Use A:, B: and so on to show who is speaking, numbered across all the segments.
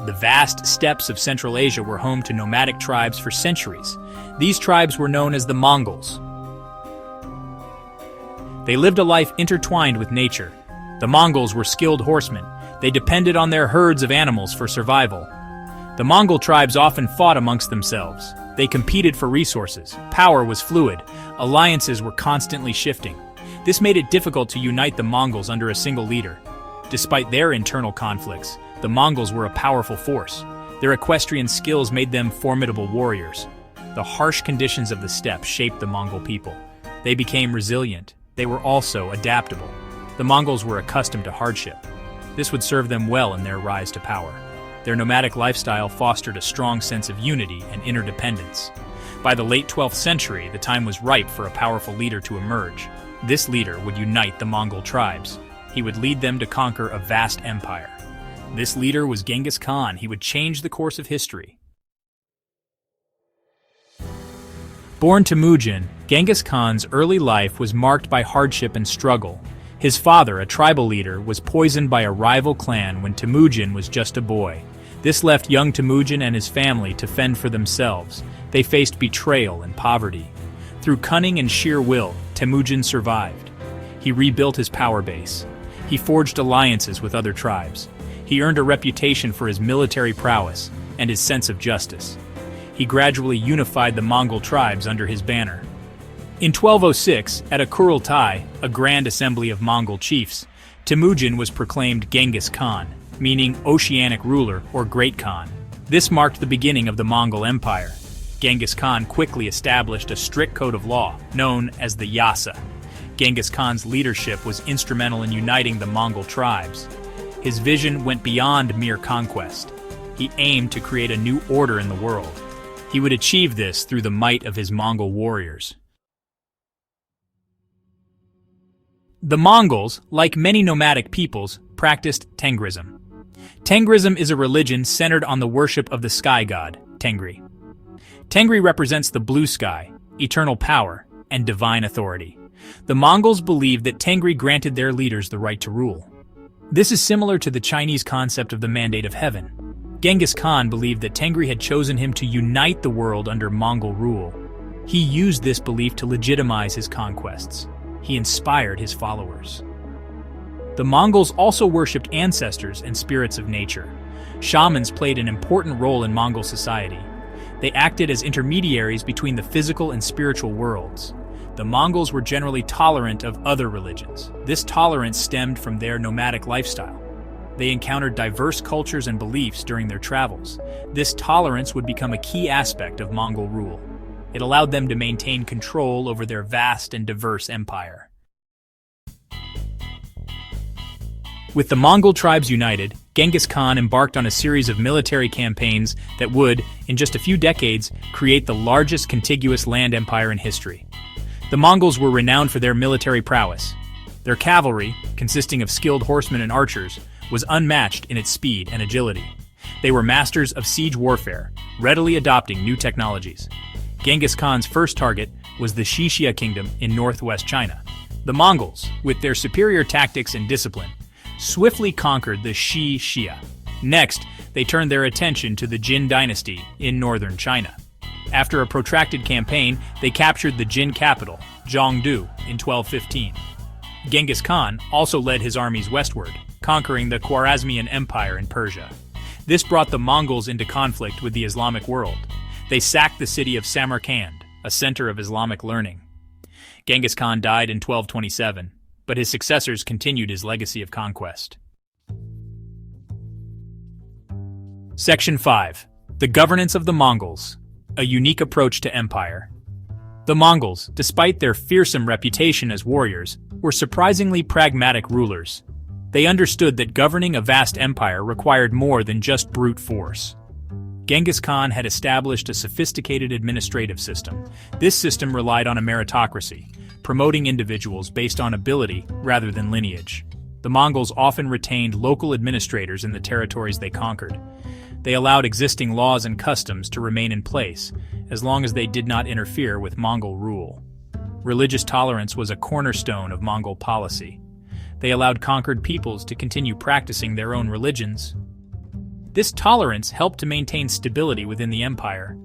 A: The vast steppes of Central Asia were home to nomadic tribes for centuries. These tribes were known as the Mongols. They lived a life intertwined with nature. The Mongols were skilled horsemen. They depended on their herds of animals for survival. The Mongol tribes often fought amongst themselves. They competed for resources. Power was fluid. Alliances were constantly shifting. This made it difficult to unite the Mongols under a single leader. Despite their internal conflicts, the Mongols were a powerful force. Their equestrian skills made them formidable warriors. The harsh conditions of the steppe shaped the Mongol people. They became resilient. They were also adaptable. The Mongols were accustomed to hardship. This would serve them well in their rise to power. Their nomadic lifestyle fostered a strong sense of unity and interdependence. By the late 12th century, the time was ripe for a powerful leader to emerge. This leader would unite the Mongol tribes. He would lead them to conquer a vast empire. This leader was Genghis Khan. He would change the course of history. Born Temujin, Genghis Khan's early life was marked by hardship and struggle. His father, a tribal leader, was poisoned by a rival clan when Temujin was just a boy. This left young Temujin and his family to fend for themselves. They faced betrayal and poverty. Through cunning and sheer will, Temujin survived. He rebuilt his power base. He forged alliances with other tribes. He earned a reputation for his military prowess and his sense of justice. He gradually unified the Mongol tribes under his banner. In 1206, at a Kurultai, a grand assembly of Mongol chiefs, Temujin was proclaimed Genghis Khan, meaning oceanic ruler or great Khan. This marked the beginning of the Mongol Empire. Genghis Khan quickly established a strict code of law, known as the Yasa. Genghis Khan's leadership was instrumental in uniting the Mongol tribes. His vision went beyond mere conquest. He aimed to create a new order in the world. He would achieve this through the might of his Mongol warriors. The Mongols, like many nomadic peoples, practiced Tengrism. Tengrism is a religion centered on the worship of the sky god, Tengri. Tengri represents the blue sky, eternal power, and divine authority. The Mongols believed that Tengri granted their leaders the right to rule. This is similar to the Chinese concept of the mandate of heaven. Genghis Khan believed that Tengri had chosen him to unite the world under Mongol rule. He used this belief to legitimize his conquests. He inspired his followers. The Mongols also worshipped ancestors and spirits of nature. Shamans played an important role in Mongol society. They acted as intermediaries between the physical and spiritual worlds. The Mongols were generally tolerant of other religions. This tolerance stemmed from their nomadic lifestyle. They encountered diverse cultures and beliefs during their travels. This tolerance would become a key aspect of Mongol rule. It allowed them to maintain control over their vast and diverse empire. With the Mongol tribes united, Genghis Khan embarked on a series of military campaigns that would, in just a few decades, create the largest contiguous land empire in history. The Mongols were renowned for their military prowess. Their cavalry, consisting of skilled horsemen and archers, was unmatched in its speed and agility. They were masters of siege warfare, readily adopting new technologies. Genghis Khan's first target was the Xixia kingdom in northwest China. The Mongols, with their superior tactics and discipline, swiftly conquered the Xixia. Next, they turned their attention to the Jin dynasty in northern China. After a protracted campaign, they captured the Jin capital, Zhongdu, in 1215. Genghis Khan also led his armies westward, conquering the Khwarezmian Empire in Persia. This brought the Mongols into conflict with the Islamic world. They sacked the city of Samarkand, a center of Islamic learning. Genghis Khan died in 1227, but his successors continued his legacy of conquest. Section 5. The Governance of the Mongols. A unique approach to empire. The Mongols, despite their fearsome reputation as warriors, were surprisingly pragmatic rulers. They understood that governing a vast empire required more than just brute force. Genghis Khan had established a sophisticated administrative system. This system relied on a meritocracy, promoting individuals based on ability rather than lineage. The Mongols often retained local administrators in the territories they conquered. They allowed existing laws and customs to remain in place, as long as they did not interfere with Mongol rule. Religious tolerance was a cornerstone of Mongol policy. They allowed conquered peoples to continue practicing their own religions. This tolerance helped to maintain stability within the empire.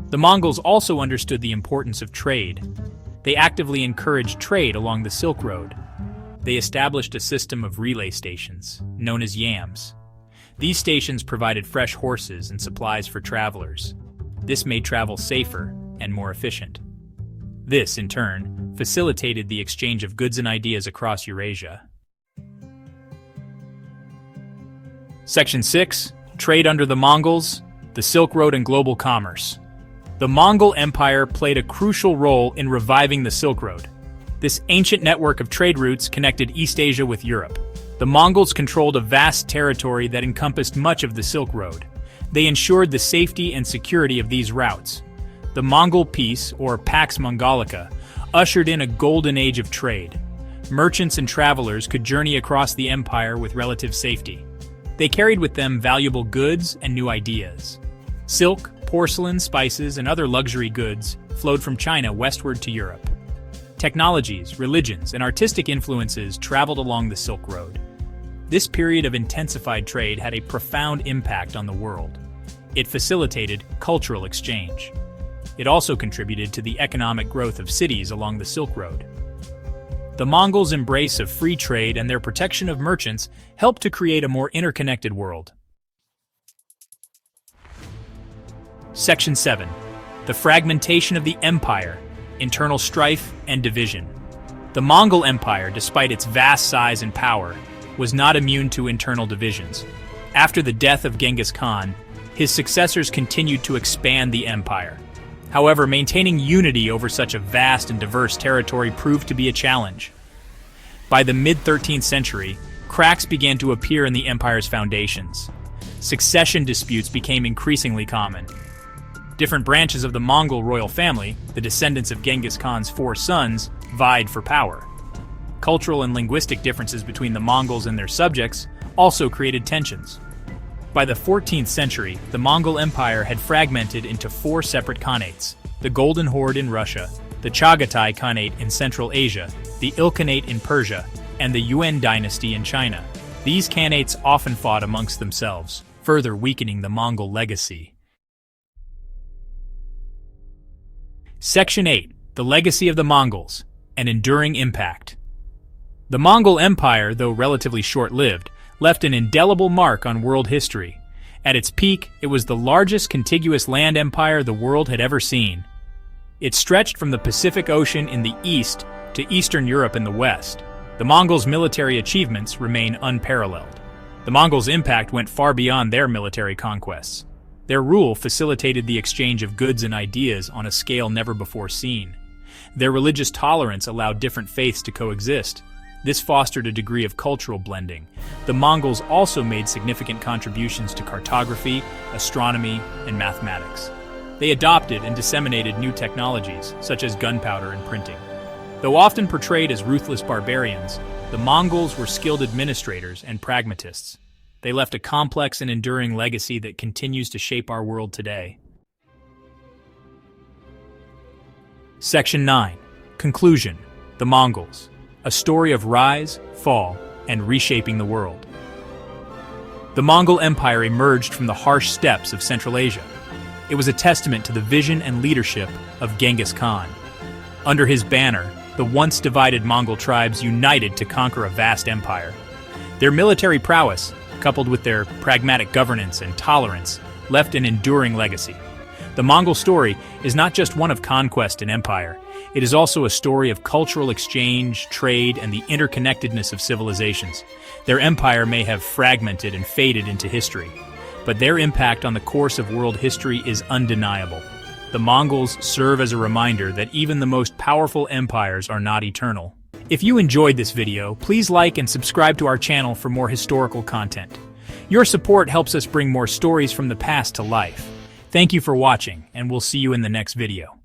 A: The Mongols also understood the importance of trade. They actively encouraged trade along the Silk Road. They established a system of relay stations, known as yams. These stations provided fresh horses and supplies for travelers. This made travel safer and more efficient. This, in turn, facilitated the exchange of goods and ideas across Eurasia. Section 6. Trade under the Mongols, the Silk Road and global commerce. The Mongol Empire played a crucial role in reviving the Silk Road. This ancient network of trade routes connected East Asia with Europe. The Mongols controlled a vast territory that encompassed much of the Silk Road. They ensured the safety and security of these routes. The Mongol Peace, or Pax Mongolica, ushered in a golden age of trade. Merchants and travelers could journey across the empire with relative safety. They carried with them valuable goods and new ideas. Silk, porcelain, spices, and other luxury goods flowed from China westward to Europe. Technologies, religions, and artistic influences traveled along the Silk Road. This period of intensified trade had a profound impact on the world. It facilitated cultural exchange. It also contributed to the economic growth of cities along the Silk Road. The Mongols' embrace of free trade and their protection of merchants helped to create a more interconnected world. Section 7. The fragmentation of the empire, internal strife and division. The Mongol Empire, despite its vast size and power, was not immune to internal divisions. After the death of Genghis Khan, his successors continued to expand the empire. However, maintaining unity over such a vast and diverse territory proved to be a challenge. By the mid-13th century, cracks began to appear in the empire's foundations. Succession disputes became increasingly common. Different branches of the Mongol royal family, the descendants of Genghis Khan's 4 sons, vied for power. Cultural and linguistic differences between the Mongols and their subjects also created tensions. By the 14th century, the Mongol Empire had fragmented into 4 separate khanates: the Golden Horde in Russia, the Chagatai Khanate in Central Asia, the Ilkhanate in Persia, and the Yuan dynasty in China. These khanates often fought amongst themselves, further weakening the Mongol legacy. Section 8. The legacy of the Mongols, an enduring impact. The Mongol Empire, though relatively short-lived, left an indelible mark on world history. At its peak, it was the largest contiguous land empire the world had ever seen. It stretched from the Pacific Ocean in the east to Eastern Europe in the west. The Mongols' military achievements remain unparalleled. The Mongols' impact went far beyond their military conquests. Their rule facilitated the exchange of goods and ideas on a scale never before seen. Their religious tolerance allowed different faiths to coexist. This fostered a degree of cultural blending. The Mongols also made significant contributions to cartography, astronomy, and mathematics. They adopted and disseminated new technologies, such as gunpowder and printing. Though often portrayed as ruthless barbarians, the Mongols were skilled administrators and pragmatists. They left a complex and enduring legacy that continues to shape our world today. Section 9. Conclusion. The Mongols. A story of rise, fall, and reshaping the world. The Mongol Empire emerged from the harsh steppes of Central Asia. It was a testament to the vision and leadership of Genghis Khan. Under his banner, the once divided Mongol tribes united to conquer a vast empire. Their military prowess, coupled with their pragmatic governance and tolerance, left an enduring legacy. The Mongol story is not just one of conquest and empire. It is also a story of cultural exchange, trade, and the interconnectedness of civilizations. Their empire may have fragmented and faded into history, but their impact on the course of world history is undeniable. The Mongols serve as a reminder that even the most powerful empires are not eternal. If you enjoyed this video, please like and subscribe to our channel for more historical content. Your support helps us bring more stories from the past to life. Thank you for watching, and we'll see you in the next video.